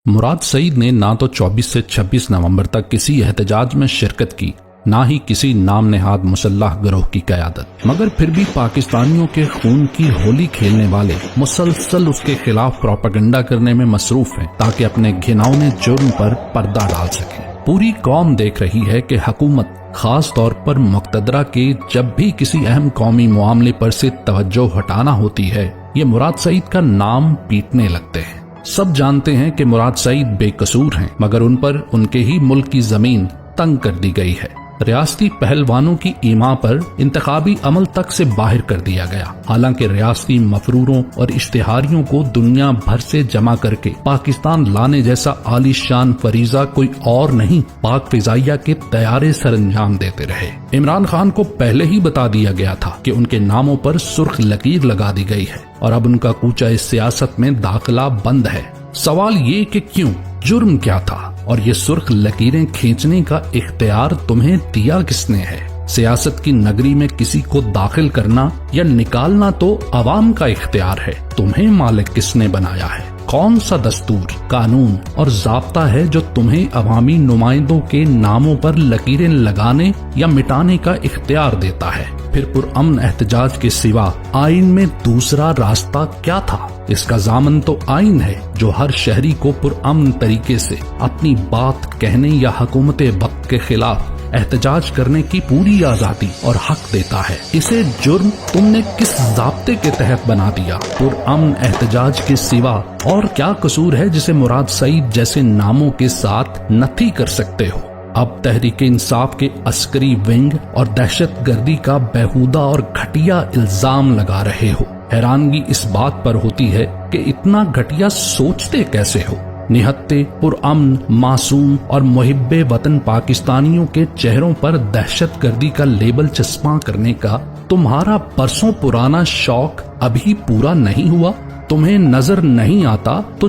मुराद सईद ने ना तो 24 से 26 नवंबर तक किसी एहतजाज में शिरकत की, ना ही किसी नाम नेहाद मुसल्लह गिरोह की क़यादत, मगर फिर भी पाकिस्तानियों के खून की होली खेलने वाले मुसलसल उसके खिलाफ प्रोपेगेंडा करने में मसरूफ हैं ताकि अपने घिनौने जुर्म पर पर्दा डाल सकें। पूरी कौम देख रही है कि हुकूमत खास तौर पर मुक़तदरा के जब भी किसी अहम कौमी मामले पर से तवज्जो हटाना होती है, ये मुराद सईद का नाम पीटने लगते हैं। सब जानते हैं कि मुराद सईद बेकसूर हैं, मगर उन पर उनके ही मुल्क की जमीन तंग कर दी गई है। रियासती पहलवानों की ईमा पर इंतखाबी अमल तक से बाहर कर दिया गया। हालांकि रियासती मफरूरों और इश्तिहारियों को दुनिया भर से जमा करके पाकिस्तान लाने जैसा आलीशान फरीजा कोई और नहीं, पाक फिजाइया के तैयारे सरंजाम देते रहे। इमरान खान को पहले ही बता दिया गया था कि उनके नामों पर सुर्ख लकीर लगा दी गई है और अब उनका कूचा इस सियासत में दाखिला बंद है। सवाल ये कि क्यों, जुर्म क्या था और ये सुर्ख लकीरें खींचने का इख्तियार तुम्हें दिया किसने है? सियासत की नगरी में किसी को दाखिल करना या निकालना तो अवाम का इख्तियार है, तुम्हें मालिक किसने बनाया है? कौन सा दस्तूर, कानून और ज़ाब्ता है जो तुम्हें अवामी नुमाइंदों के नामों पर लकीरें लगाने या मिटाने का इख्तियार देता है? फिर पुरअमन एहतजाज के सिवा आइन में दूसरा रास्ता क्या था? इसका ज़ामन तो आइन है जो हर शहरी को पुरअमन तरीके से अपनी बात कहने या हुकूमत वक्त के खिलाफ एहतजाज करने की पूरी आजादी और हक देता है। इसे जुर्म तुमने किस ज़ाब्ते के तहत बना दिया? पुरअमन एहतजाज के सिवा और क्या कसूर है जिसे मुराद सईद जैसे नामों के साथ नथी कर सकते हो? अब तहरीक इंसाफ के अस्करी विंग और दहशत गर्दी का बेहुदा और घटिया इल्जाम लगा रहे हो। हैरानगी इस बात पर होती है कि इतना घटिया सोचते कैसे हो? निहत्ते पुरअमन, मासूम और मुहिब्बे वतन पाकिस्तानियों के चेहरों पर दहशत गर्दी का लेबल चस्पा करने का तुम्हारा बरसों पुराना शौक अभी पूरा नहीं हुआ? तुम्हें नजर नहीं आता तो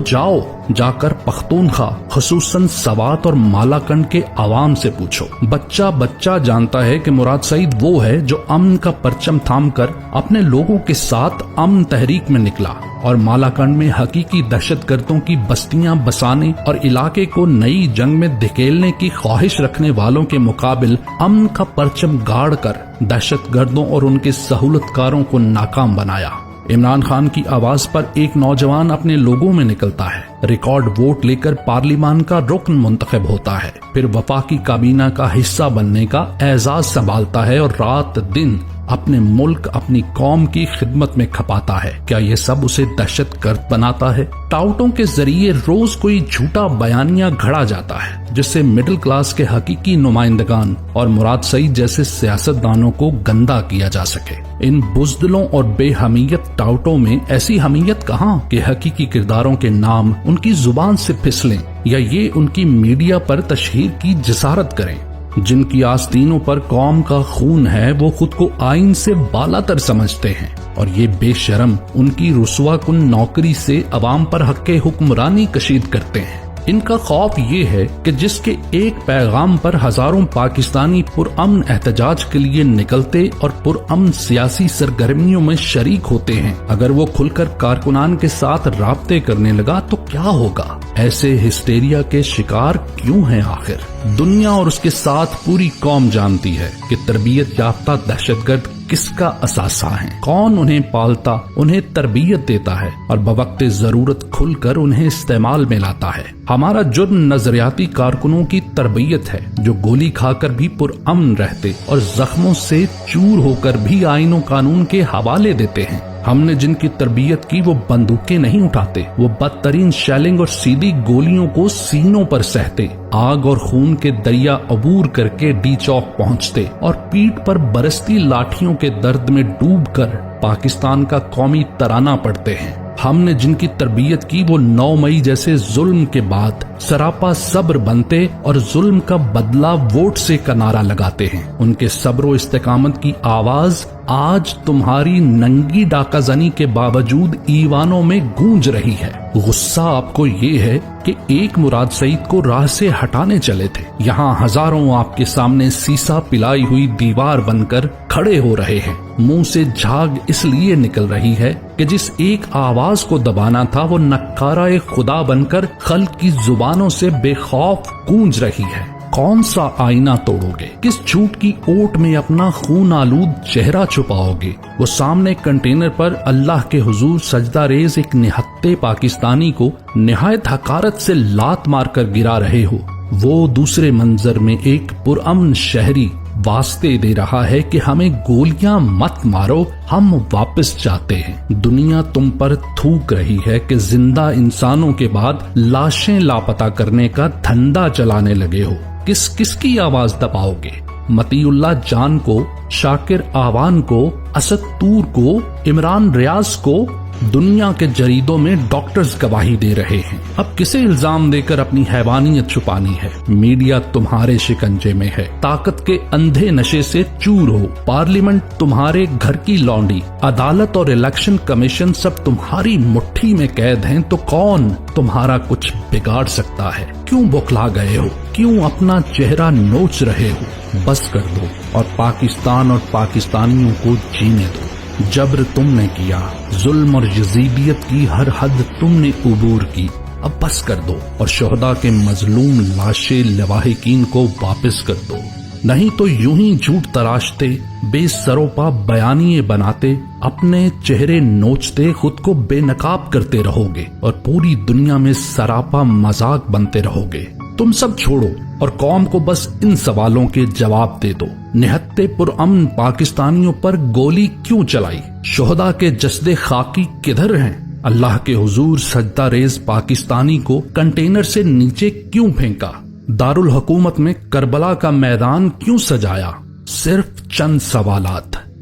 जाकर पख्तूनख्वा, खुसूसन सवात और मालाकंड के आवाम से पूछो। बच्चा बच्चा जानता है कि मुराद सईद वो है जो अमन का परचम थाम कर अपने लोगों के साथ अमन तहरीक में निकला और मालाकंड में हकीकी दहशतगर्दों की बस्तियां बसाने और इलाके को नई जंग में धकेलने की ख्वाहिश रखने वालों के मुकाबिल अमन का परचम गाड़ कर दहशतगर्दों और उनके सहूलतकारों को नाकाम बनाया। इमरान खान की आवाज पर एक नौजवान अपने लोगों में निकलता है, रिकॉर्ड वोट लेकर पार्लिमान का रुकन मुंतखब होता है, फिर वफाकी काबीना का हिस्सा बनने का एजाज संभालता है और रात दिन अपने मुल्क, अपनी कौम की खिदमत में खपाता है। क्या ये सब उसे दहशतगर्द बनाता है? टाउटों के जरिए रोज कोई झूठा बयानिया घड़ा जाता है जिससे मिडिल क्लास के हकीकी नुमाइंदगान और मुराद सईद जैसे सियासतदानों को गंदा किया जा सके। इन बुज़दिलों और बेहमीयत टाउटों में ऐसी हमीयत कहाँ कि हकीकी किरदारों के नाम उनकी जुबान से फिसलें या ये उनकी मीडिया पर तशहीर की जिसारत करें। जिनकी आस्तीनों पर कौम का खून है वो खुद को आइन से बालातर समझते हैं और ये बेशरम उनकी रुसवा कुन नौकरी से अवाम पर हक़्क़े हुक्मरानी कशीद करते हैं। इनका खौफ ये है कि जिसके एक पैगाम पर हजारों पाकिस्तानी पुरअमन एहतजाज के लिए निकलते और पुरअमन सियासी सरगर्मियों में शरीक होते हैं, अगर वो खुलकर कारकुनान के साथ राब्ते करने लगा तो क्या होगा? ऐसे हिस्टेरिया के शिकार क्यों हैं आखिर? दुनिया और उसके साथ पूरी कौम जानती है कि तरबियत याफ्ता दहशतगर्द किसका असासा है, कौन उन्हें पालता, उन्हें तरबियत देता है और बवक्ते जरूरत खुलकर उन्हें इस्तेमाल में लाता है। हमारा जुर्म नजरियाती कारकुनों की तरबियत है जो गोली खाकर भी पुरअमन रहते और जख्मों से चूर होकर भी आईनो कानून के हवाले देते हैं। हमने जिनकी तरबियत की वो बंदूकें नहीं उठाते, वो बदतरीन शेलिंग और सीधी गोलियों को सीनों पर सहते, आग और खून के दरिया अबूर करके डी चौक पहुंचते और पीठ पर बरसती लाठियों के दर्द में डूबकर पाकिस्तान का कौमी तराना पढ़ते हैं। हमने जिनकी तरबियत की वो 9 मई जैसे जुल्म के बाद सरापा सब्र बनते और जुल्म का बदला वोट से का नारा लगाते हैं। उनके सब्र व इस्तेकामत की आवाज آج تمہاری ننگی ڈاکہ زنی کے باوجود ایوانوں میں گونج رہی ہے۔ غصہ آپ کو یہ ہے کہ ایک مراد سعید کو راہ سے ہٹانے چلے تھے، یہاں ہزاروں آپ کے سامنے سیسا پلائی ہوئی دیوار بن کر کھڑے ہو رہے ہیں۔ منہ سے جھاگ اس لیے نکل رہی ہے کہ جس ایک آواز کو دبانا تھا وہ نکارہ خدا بن کر خلق کی زبانوں سے بے خوف گونج رہی ہے۔ کون سا آئینہ توڑو گے؟ کس جھوٹ کی اوٹ میں اپنا خون آلود چہرہ چھپاؤ گے؟ وہ سامنے کنٹینر پر اللہ کے حضور سجدہ ریز ایک نہتے پاکستانی کو نہایت حقارت سے لات مار کر گرا رہے ہو، وہ دوسرے منظر میں ایک پرامن شہری واسطے دے رہا ہے کہ ہمیں گولیاں مت مارو، ہم واپس جاتے ہیں۔ دنیا تم پر تھوک رہی ہے کہ زندہ انسانوں کے بعد لاشیں لاپتہ کرنے کا دھندا چلانے لگے ہو۔ کس کس کی آواز دباؤ گے؟ مطیع اللہ جان کو، شاکر آوان کو، اسد طور کو، عمران ریاض کو؟ دنیا کے جریدوں میں ڈاکٹرز گواہی دے رہے ہیں۔ اب کسے الزام دے کر اپنی حیوانیت چھپانی ہے؟ میڈیا تمہارے شکنجے میں ہے، طاقت کے اندھے نشے سے چور ہو، پارلیمنٹ تمہارے گھر کی لونڈی، عدالت اور الیکشن کمیشن سب تمہاری مٹھی میں قید ہیں، تو کون تمہارا کچھ بگاڑ سکتا ہے؟ کیوں بوکھلا گئے ہو؟ کیوں اپنا چہرہ نوچ رہے ہو؟ بس کر دو اور پاکستان اور پاکستانیوں کو جینے دو۔ جبر تم نے کیا، ظلم اور یزیدیت کی ہر حد تم نے عبور کی، اب بس کر دو اور شہداء کے مظلوم لاشیں لواحقین کو واپس کر دو، نہیں تو یوں ہی جھوٹ تراشتے، بے سروپا بیانیے بناتے، اپنے چہرے نوچتے، خود کو بے نقاب کرتے رہو گے اور پوری دنیا میں سراپا مذاق بنتے رہو گے۔ تم سب چھوڑو اور قوم کو بس ان سوالوں کے جواب دے دو۔ نہتے پرامن پاکستانیوں پر گولی کیوں چلائی؟ شہداء کے جسد خاکی کدھر ہیں؟ اللہ کے حضور سجدہ ریز پاکستانی کو کنٹینر سے نیچے کیوں پھینکا؟ دارالحکومت میں کربلا کا میدان کیوں سجایا؟ صرف چند سوالات۔